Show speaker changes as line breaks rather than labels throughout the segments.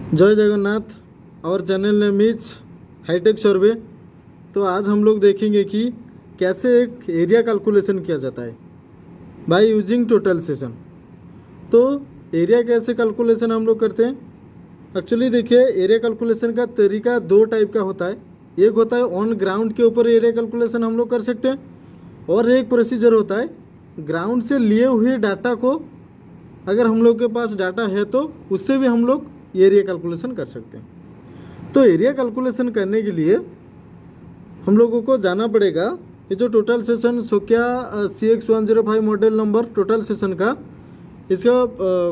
जय जगन्नाथ। और channel name is hi tech सर्वे। तो आज हम लोग देखेंगे कि कैसे एक एरिया कैलकुलेशन किया जाता है बाय यूजिंग टोटल सेशन। तो एरिया कैसे कैलकुलेशन हम लोग करते हैं। एक्चुअली देखिए, एरिया कैलकुलेशन का तरीका दो टाइप का होता है। एक होता है ऑन ग्राउंड के ऊपर एरिया कैलकुलेशन हम लोग कर सकते हैं, और एक प्रोसीजर होता है ग्राउंड से लिए हुए डाटा को, अगर हम लोग के पास डाटा है तो उससे भी हम लोग एरिया कैलकुलेशन कर सकते हैं। तो एरिया कैलकुलेशन करने के लिए हम लोगों को जाना पड़ेगा, ये जो टोटल सेशन सोक्या CX105 model number total session का इसका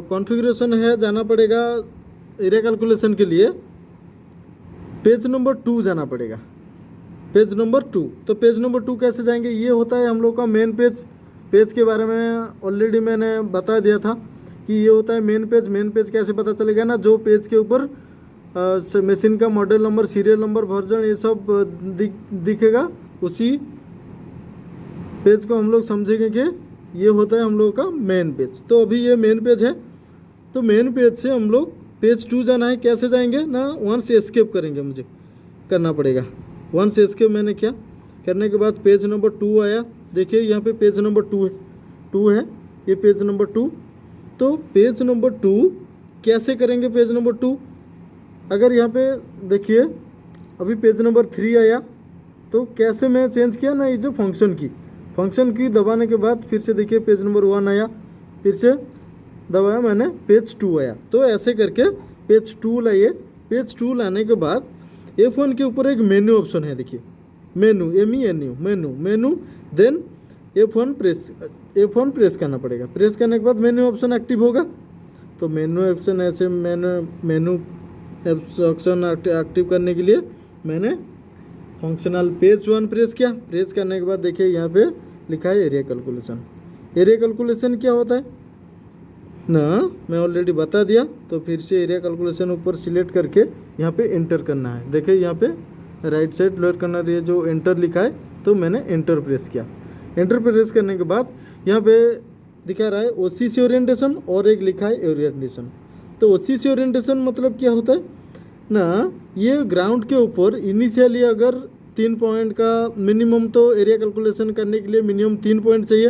कॉन्फ़िगरेशन है, जाना पड़ेगा एरिया कैलकुलेशन के लिए पेज नंबर 2 जाना पड़ेगा। पेज नंबर 2, तो पेज नंबर 2 कैसे जाएंगे, ये होता है हम लोग का मेन पेज। पेज के बारे में ऑलरेडी मैंने बता दिया था कि ये होता है मेन पेज। मेन पेज कैसे पता चलेगा ना, जो पेज के ऊपर मशीन का model number, serial number, version ये सब दिखेगा, उसी पेज को हम लोग समझेंगे कि ये होता है हम लोग का मेन पेज। तो अभी ये मेन पेज है, तो मेन पेज से हम लोग पेज 2 जाना है। कैसे जाएंगे ना, वंस एस्केप करेंगे, मुझे करना पड़ेगा वंस एस्केप। मैंने क्या करने के बाद पेज नंबर 2 आया। देखिए यहाँ पे पेज नंबर 2 है, ये पेज नंबर 2। तो पेज नंबर 2 कैसे करेंगे, पेज नंबर 2 अगर यहाँ पे देखिए अभी पेज नंबर 3 आया, तो कैसे मैं चेंज किया ना, ये जो फंक्शन की दबाने के बाद फिर से देखिए पेज नंबर 1 आया, फिर से दबाया मैंने, पेज 2 आया। तो ऐसे करके पेज 2 लाइए। पेज 2 लाने के बाद F1 के ऊपर एक मेन्यू ऑप्शन है, देखिए मेनू, मेनू। देन F1 प्रेस करना पड़ेगा। प्रेस करने के बाद मेन्यू ऑप्शन एक्टिव होगा। तो मेन्यू ऑप्शन ऐसे मेनू ऑप्शन एक्टिव करने के लिए मैंने फंक्शनल पेज 1 प्रेस किया। प्रेस करने के बाद देखिए यहाँ पे लिखा है एरिया कैलकुलेशन। एरिया कैलकुलेशन क्या होता है ना, मैं ऑलरेडी बता दिया। तो फिर से एरिया कैलकुलेशन ऊपर सिलेक्ट करके यहाँ पे एंटर करना है। देखिए यहाँ पे राइट साइड लोअर कर्नर ये जो एंटर लिखा है, तो मैंने एंटर प्रेस किया। एंटर प्रेस करने के बाद यहाँ पे दिखा रहा है OCC ओरिएंटेशन और एक लिखा है ओरिएंटेशन। तो OCC ओरिएंटेशन मतलब क्या होता है ना, ये ग्राउंड के ऊपर इनिशियली अगर 3 पॉइंट का मिनिमम, तो एरिया कैलकुलेशन करने के लिए मिनिमम 3 पॉइंट चाहिए।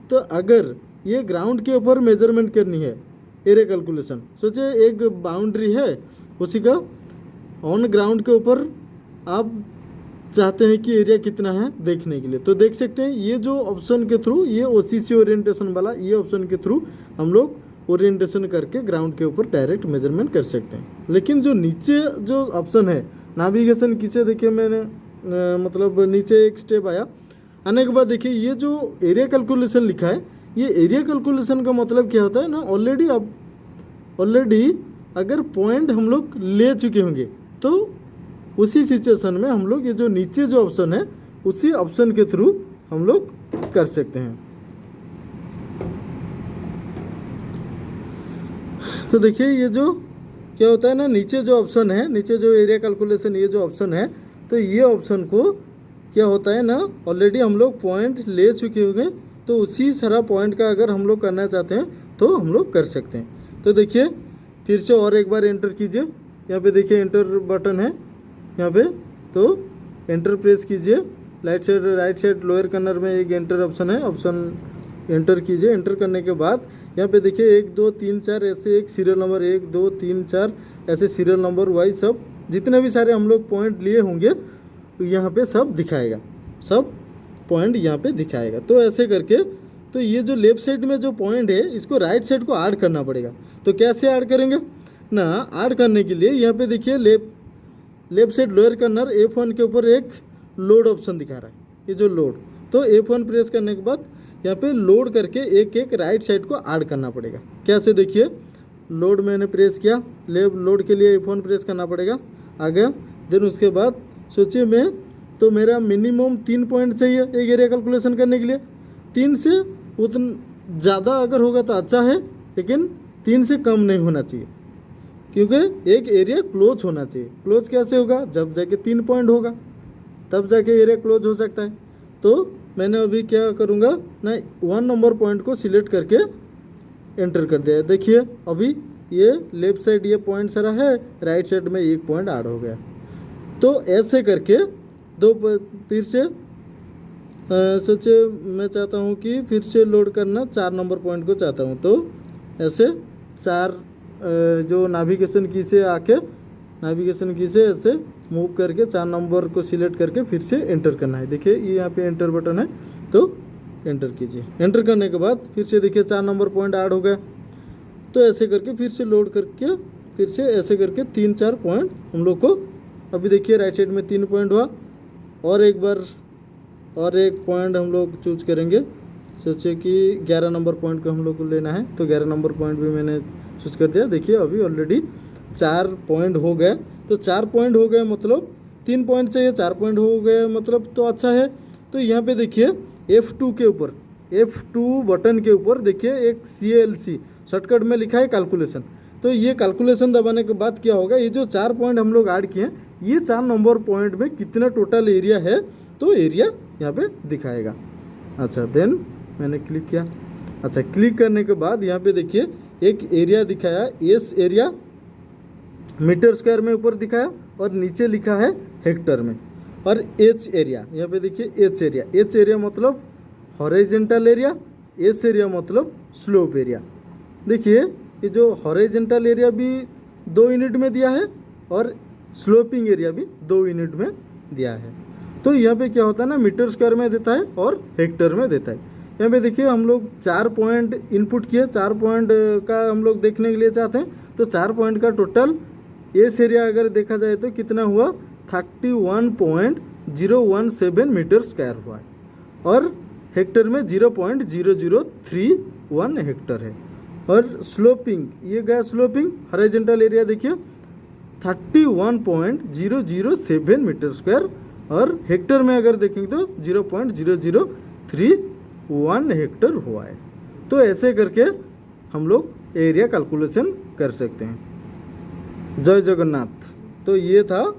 तो अगर ये ग्राउंड के ऊपर मेजरमेंट करनी है एरिया कैलकुलेशन, सोचिए एक बाउंड्री है, उसी का ऑन ग्राउंड के ऊपर आप चाहते हैं कि एरिया कितना है देखने के लिए, तो देख सकते हैं ये जो ऑप्शन के थ्रू, ये OCC ओरिएंटेशन वाला ये ऑप्शन के थ्रू हम लोग ओरिएंटेशन करके ग्राउंड के ऊपर डायरेक्ट मेजरमेंट कर सकते हैं। लेकिन जो नीचे जो ऑप्शन है नेविगेशन की से, देखिए मैंने मतलब नीचे एक स्टेप आया, आने के बाद देखिए ये जो एरिया कैलकुलेशन लिखा है, ये एरिया कैलकुलेशन का मतलब क्या होता है ना, ऑलरेडी अगर पॉइंट हम लोग ले चुके होंगे, तो उसी सिचुएशन में हम लोग ये जो नीचे जो ऑप्शन है, उसी ऑप्शन के थ्रू हम लोग कर सकते हैं। तो देखिए ये जो क्या होता है ना, नीचे जो ऑप्शन है, नीचे जो एरिया कैलकुलेशन ये जो ऑप्शन है, तो ये ऑप्शन को क्या होता है ना, ऑलरेडी हम लोग पॉइंट ले चुके होंगे, तो उसी सारा पॉइंट का अगर हम लोग करना चाहते हैं तो हम लोग कर सकते हैं। तो देखिए फिर से और एक बार एंटर कीजिए। यहाँ पे देखिए एंटर बटन है यहाँ पे, तो एंटर प्रेस कीजिए। राइट साइड लोअर कर्नर में एक एंटर ऑप्शन है, ऑप्शन एंटर कीजिए। एंटर करने के बाद यहाँ पे देखिए 1 2 3 4 ऐसे एक सीरियल नंबर 1 2 3 4 ऐसे सीरियल नंबर वाइज सब जितने भी सारे हम लोग पॉइंट लिए होंगे यहाँ पे सब दिखाएगा, सब पॉइंट यहाँ पे दिखाएगा। तो ऐसे करके, तो ये जो लेफ्ट साइड में जो पॉइंट है, इसको राइट साइड को ऐड करना पड़ेगा। तो कैसे ऐड करेंगे ना, ऐड करने के लिए यहाँ पे देखिए left side lower corner F1 के ऊपर एक लोड ऑप्शन दिखा रहा है, ये जो लोड। तो F1 प्रेस करने के बाद यहाँ पे लोड करके एक राइट साइड को ऐड करना पड़ेगा। कैसे, देखिए लोड मैंने प्रेस किया, लोड के लिए F1 प्रेस करना पड़ेगा, आ गया। देन उसके बाद सोचिए मैं, तो मेरा मिनिमम 3 पॉइंट चाहिए एक एरिया कैलकुलेशन करने के लिए। 3 से उतना ज़्यादा अगर होगा तो अच्छा है, लेकिन 3 से कम नहीं होना चाहिए, क्योंकि एक एरिया क्लोज होना चाहिए। क्लोज कैसे होगा, जब जाके 3 पॉइंट होगा तब जाके एरिया क्लोज हो सकता है। तो मैंने अभी क्या करूँगा ना, 1 नंबर पॉइंट को सिलेक्ट करके एंटर कर दिया। देखिए अभी ये लेफ्ट साइड ये पॉइंट सारा है, राइट साइड में एक पॉइंट ऐड हो गया। तो ऐसे करके फिर से सोचे मैं चाहता हूँ कि फिर से लोड करना 4 नंबर पॉइंट को चाहता हूँ। तो ऐसे 4 जो नेविगेशन की से आके नेविगेशन की से ऐसे मूव करके 4 नंबर को सिलेक्ट करके फिर से एंटर करना है। देखिए ये यहाँ पे एंटर बटन है, तो एंटर कीजिए। एंटर करने के बाद फिर से देखिए 4 नंबर पॉइंट ऐड हो गया। तो ऐसे करके फिर से लोड करके फिर से ऐसे करके 3-4 पॉइंट हम लोग को, अभी देखिए राइट साइड में 3 पॉइंट हुआ। और एक बार और एक पॉइंट हम लोग चूज करेंगे। सोचे कि 11 नंबर पॉइंट को हम लोग को लेना है, तो 11 नंबर पॉइंट भी मैंने चूज कर दिया। देखिए अभी ऑलरेडी 4 पॉइंट हो गए। तो 4 पॉइंट हो गए मतलब 3 पॉइंट चाहिए, 4 पॉइंट हो गए मतलब तो अच्छा है। तो यहाँ पे देखिए F2 के ऊपर, F2 बटन के ऊपर देखिए एक CLC शॉर्टकट में लिखा है कैलकुलेशन। तो ये कैलकुलेशन दबाने के बाद क्या होगा, ये जो 4 पॉइंट हम लोग ऐड किए हैं, ये 4 नंबर पॉइंट में कितना टोटल एरिया है, तो एरिया यहाँ पे दिखाएगा। अच्छा देन मैंने क्लिक किया। अच्छा क्लिक करने के बाद यहाँ पे देखिए एक एरिया दिखाया, एस एरिया मीटर स्क्वायर में ऊपर दिखाया और नीचे लिखा है हेक्टर में। और एच एरिया यहाँ पे देखिए एच एरिया, एच एरिया मतलब हॉरिजॉन्टल एरिया, एस एरिया मतलब स्लोप एरिया। देखिए ये जो हॉरिजॉन्टल एरिया भी 2 यूनिट में दिया है और स्लोपिंग एरिया भी 2 यूनिट में दिया है। तो यहाँ पे क्या होता है ना, मीटर स्क्वायर में देता है और हेक्टर में देता है। यहाँ पे देखिए हम लोग 4 पॉइंट इनपुट किए, 4 पॉइंट का हम लोग देखने के लिए चाहते हैं। तो 4 पॉइंट का टोटल एस एरिया अगर देखा जाए तो कितना हुआ, 31.017 मीटर स्क्वायर हुआ है। और हेक्टर में 0.0031 हेक्टर है। और स्लोपिंग ये गया स्लोपिंग, हॉरिजॉन्टल एरिया देखिए 31.007 मीटर स्क्वायर और हेक्टर में अगर देखेंगे तो 0.0031 हेक्टर हुआ है। तो ऐसे करके हम लोग एरिया कैलकुलेशन कर सकते हैं। जय जगन्नाथ। तो ये था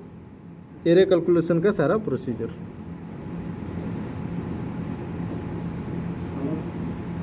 एरिया कैलकुलेशन का सारा प्रोसीजर।